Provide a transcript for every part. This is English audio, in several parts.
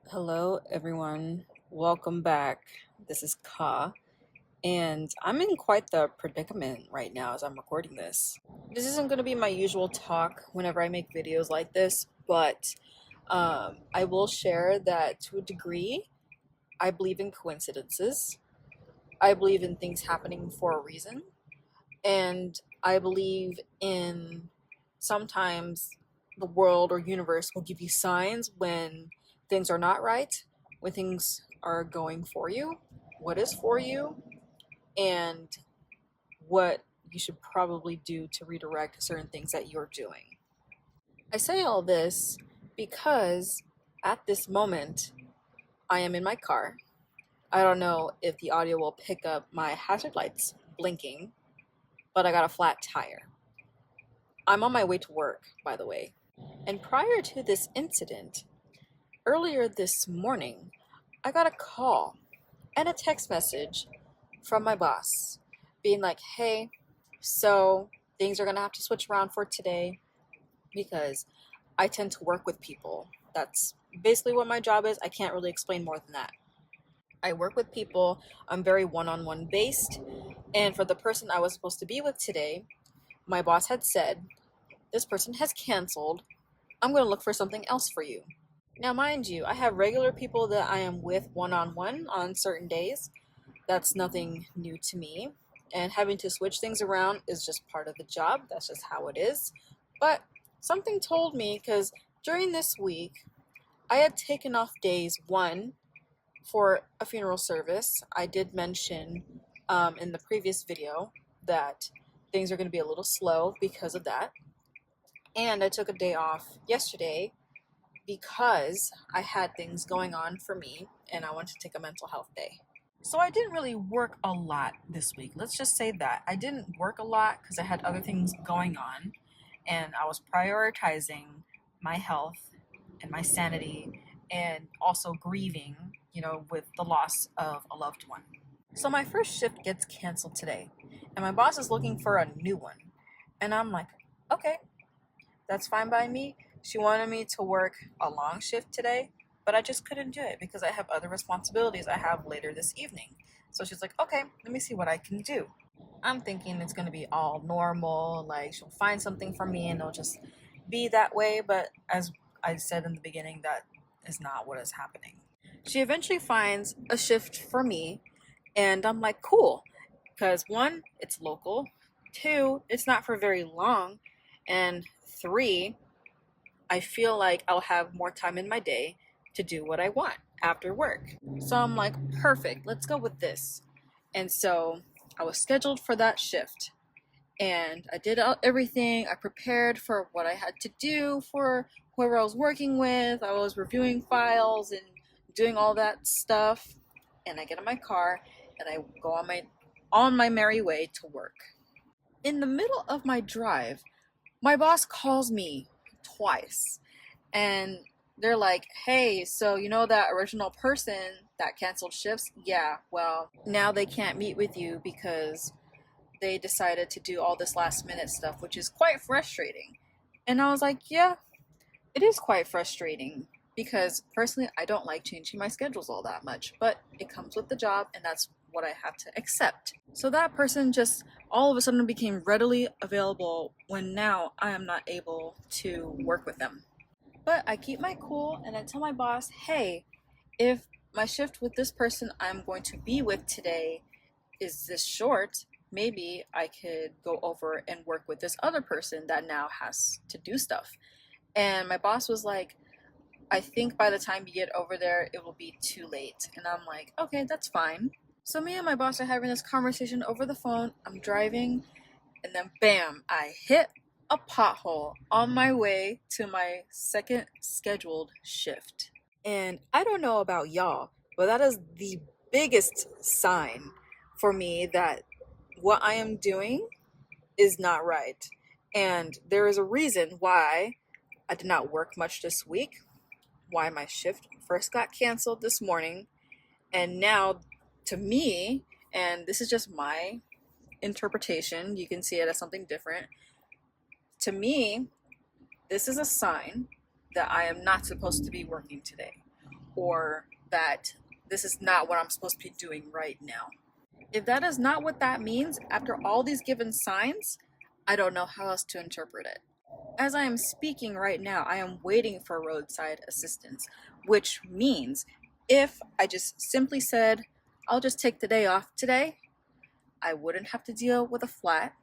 Hello, everyone. Welcome back. This is Ka, and I'm in quite the predicament right now as I'm recording this. This isn't going to be my usual talk whenever I make videos like this, but I will share that to a degree, I believe in coincidences. I believe in things happening for a reason, and I believe in sometimes the world or universe will give you signs when things are not right, when things are going for you, what is for you, and what you should probably do to redirect certain things that you're doing. I say all this because at this moment I am in my car. I don't know if the audio will pick up my hazard lights blinking, but I got a flat tire. I'm on my way to work, by the way. And prior to this incident, earlier this morning, I got a call and a text message from my boss being like, hey, so things are going to have to switch around for today because I tend to work with people. That's basically what my job is. I can't really explain more than that. I work with people, I'm very one on one based. And for the person I was supposed to be with today, my boss had said, this person has canceled. I'm going to look for something else for you. Now, mind you, I have regular people that I am with one on certain days. That's nothing new to me. And having to switch things around is just part of the job. That's just how it is. But something told me, because during this week, I had taken off days one for a funeral service. I did mention in the previous video that things are going to be a little slow because of that. And I took a day off yesterday because I had things going on for me and I wanted to take a mental health day. So I didn't really work a lot this week. Let's just say that. I didn't work a lot because I had other things going on and I was prioritizing my health and my sanity and also grieving, with the loss of a loved one. So my first shift gets canceled today and my boss is looking for a new one. And I'm like, okay, that's fine by me. She wanted me to work a long shift today, but I just couldn't do it because I have other responsibilities I have later this evening. So she's like, okay, let me see what I can do. I'm thinking it's going to be all normal, like she'll find something for me and it'll just be that way. But as I said in the beginning, that is not what is happening. She eventually finds a shift for me, and I'm like, cool, because one, it's local, two, it's not for very long, and three, I feel like I'll have more time in my day to do what I want after work. So I'm like, perfect, let's go with this. And so I was scheduled for that shift. And I did everything. I prepared for what I had to do for whoever I was working with. I was reviewing files and doing all that stuff. And I get in my car and I go on my merry way to work. In the middle of my drive, my boss calls me twice and they're like, hey, so you know that original person that canceled shifts? Yeah, well, now they can't meet with you because they decided to do all this last minute stuff, which is quite frustrating. And I was like, yeah, it is quite frustrating because personally, I don't like changing my schedules all that much, but it comes with the job and that's what I have to accept. So that person just all of a sudden became readily available when now I am not able to work with them. But I keep my cool and I tell my boss, hey, if my shift with this person I'm going to be with today is this short, maybe I could go over and work with this other person that now has to do stuff. And my boss was like, I think by the time you get over there, it will be too late. And I'm like, okay, that's fine. So me and my boss are having this conversation over the phone. I'm driving, and then bam, I hit a pothole on my way to my second scheduled shift. And I don't know about y'all, but that is the biggest sign for me that what I am doing is not right. And there is a reason why I did not work much this week, why my shift first got canceled this morning, and now to me, and this is just my interpretation, you can see it as something different. To me, this is a sign that I am not supposed to be working today. or that this is not what I'm supposed to be doing right now. If that is not what that means, after all these given signs, I don't know how else to interpret it. As I am speaking right now, I am waiting for roadside assistance, which means if I just simply said, I'll just take the day off today, I wouldn't have to deal with a flat,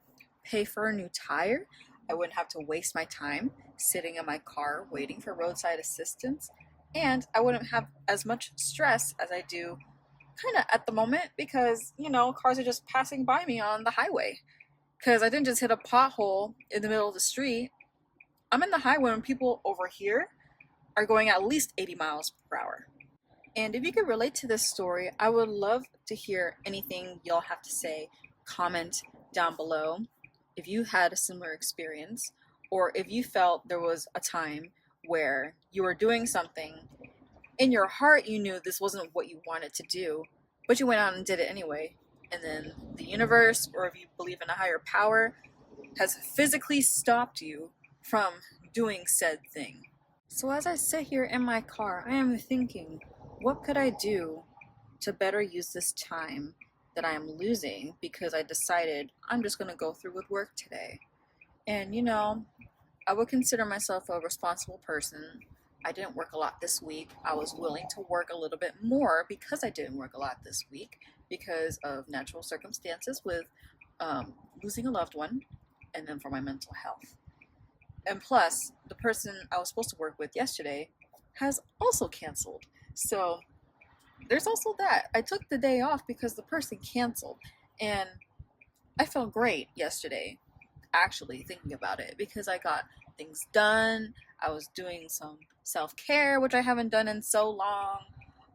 pay for a new tire, I wouldn't have to waste my time sitting in my car waiting for roadside assistance, and I wouldn't have as much stress as I do kind of at the moment because, cars are just passing by me on the highway. Because I didn't just hit a pothole in the middle of the street. I'm in the highway when people over here are going at least 80 miles per hour. And if you could relate to this story, I would love to hear anything y'all have to say. Comment down below if you had a similar experience, or if you felt there was a time where you were doing something, in your heart you knew this wasn't what you wanted to do, but you went out and did it anyway, and then the universe, or if you believe in a higher power, has physically stopped you from doing said thing. So as I sit here in my car, I am thinking, what could I do to better use this time that I am losing because I decided I'm just going to go through with work today? And I would consider myself a responsible person. I didn't work a lot this week. I was willing to work a little bit more because I didn't work a lot this week because of natural circumstances with losing a loved one, and then for my mental health. And plus, the person I was supposed to work with yesterday has also canceled. So there's also that. I took the day off because the person canceled, and I felt great yesterday, actually thinking about it, because I got things done. I was doing some self-care, which I haven't done in so long.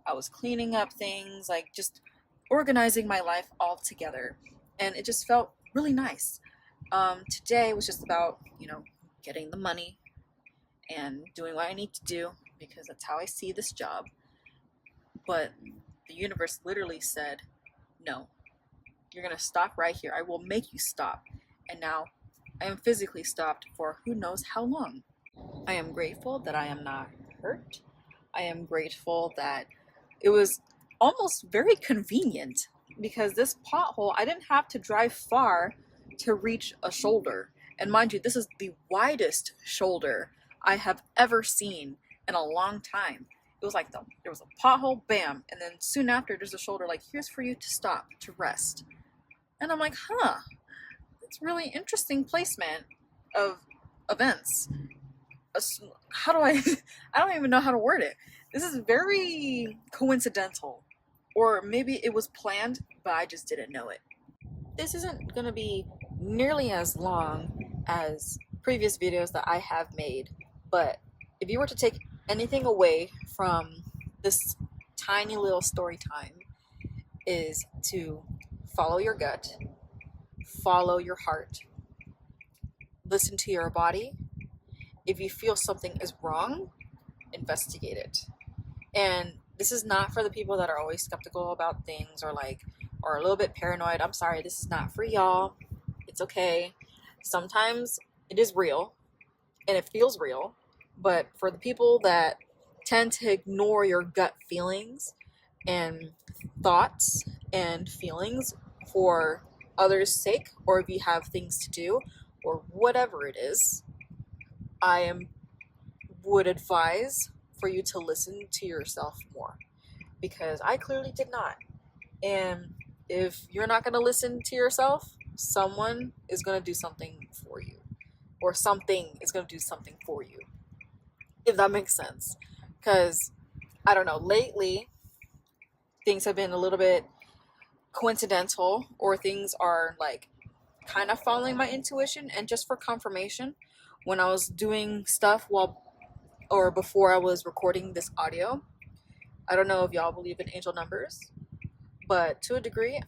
I was cleaning up things, like just organizing my life all together, and it just felt really nice. Today was just about, getting the money and doing what I need to do because that's how I see this job. But the universe literally said, no, you're gonna stop right here. I will make you stop. And now I am physically stopped for who knows how long. I am grateful that I am not hurt. I am grateful that it was almost very convenient because this pothole, I didn't have to drive far to reach a shoulder. And mind you, this is the widest shoulder I have ever seen in a long time. It was like there was a pothole, bam, and then soon after there's a shoulder like, here's for you to stop, to rest. And I'm like, it's really interesting placement of events. How do I don't even know how to word it. This is very coincidental. Or maybe it was planned, but I just didn't know it. This isn't going to be nearly as long as previous videos that I have made, but if you were to take anything away from this tiny little story time, is to follow your gut, follow your heart, listen to your body. If you feel something is wrong, investigate it. And this is not for the people that are always skeptical about things or a little bit paranoid. I'm sorry, this is not for y'all. It's okay. Sometimes it is real and it feels real, but for the people that tend to ignore your gut feelings and thoughts and feelings for others' sake, or if you have things to do or whatever it is, would advise for you to listen to yourself more, because I clearly did not. And if you're not going to listen to yourself, someone is going to do something for you, or something is going to do something for you, if that makes sense. Because I don't know, lately things have been a little bit coincidental, or things are like kind of following my intuition. And just for confirmation, when I was doing stuff before I was recording this audio, I don't know if y'all believe in angel numbers, but to a degree,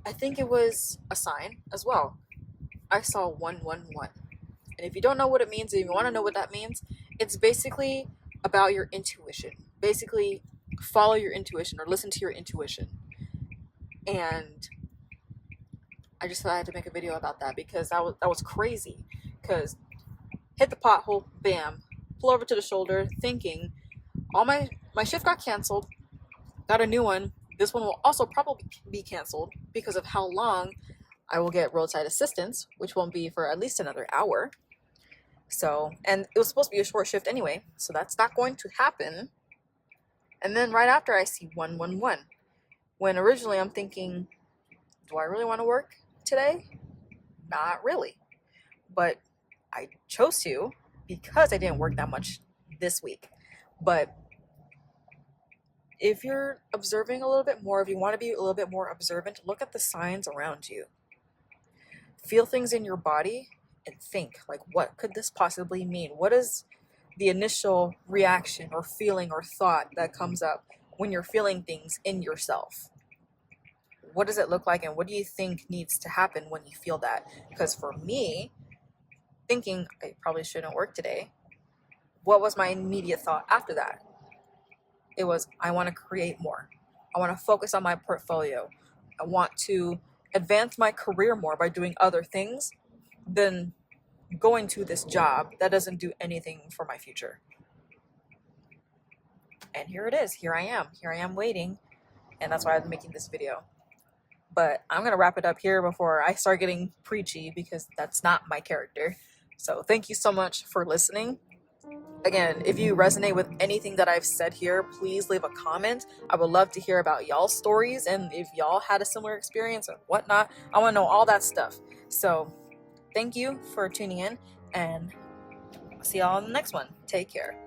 I think it was a sign as well. I saw 111. And if you don't know what it means, if you want to know what that means, it's basically about your intuition. Basically, follow your intuition or listen to your intuition. And I just thought I had to make a video about that because that was crazy. Because hit the pothole, bam, pull over to the shoulder, thinking all my my shift got canceled, got a new one. This one will also probably be canceled because of how long I will get roadside assistance, which won't be for at least another hour. So, and it was supposed to be a short shift anyway, so that's not going to happen. And then right after I see 111, when originally I'm thinking, do I really want to work today? Not really. But I chose to because I didn't work that much this week. But if you're observing a little bit more, if you want to be a little bit more observant, look at the signs around you. Feel things in your body and think, like, what could this possibly mean? What is the initial reaction or feeling or thought that comes up when you're feeling things in yourself? What does it look like, and what do you think needs to happen when you feel that? Because for me, thinking I probably shouldn't work today, what was my immediate thought after that? It was, I want to create more. I want to focus on my portfolio. I want to advance my career more by doing other things than going to this job that doesn't do anything for my future. And here it is. Here I am waiting. And that's why I'm making this video. But I'm going to wrap it up here before I start getting preachy, because that's not my character. So thank you so much for listening. Again, if you resonate with anything that I've said here, please leave a comment. I would love to hear about y'all's stories, and if y'all had a similar experience or whatnot. I want to know all that stuff. So thank you for tuning in, and I'll see y'all in the next one. Take care.